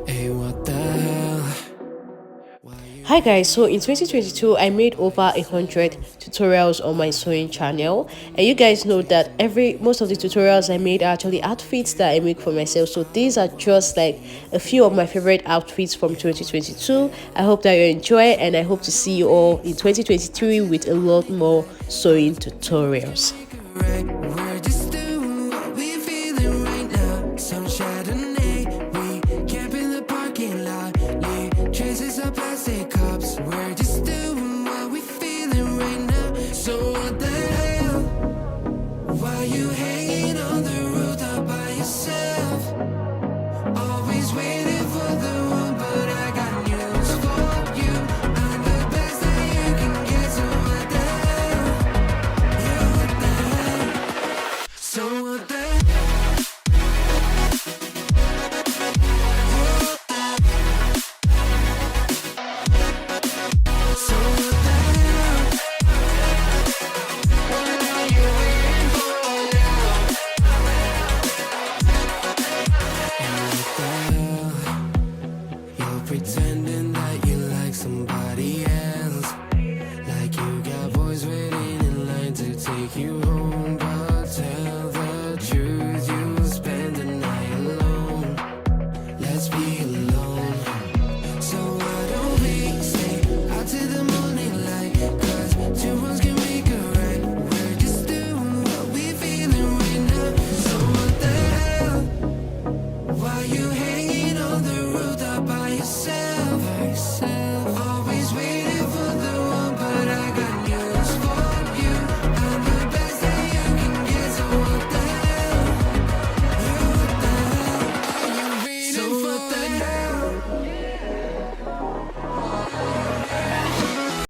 Hey, what the hell? Hi guys, so in 2022 I made over 100 tutorials on my sewing channel, and you guys know that every most of the tutorials I made are actually outfits that I make for myself. So these are just like a few of my favorite outfits from 2022. I hope that you enjoy, and I hope to see you all in 2023 with a lot more sewing tutorials.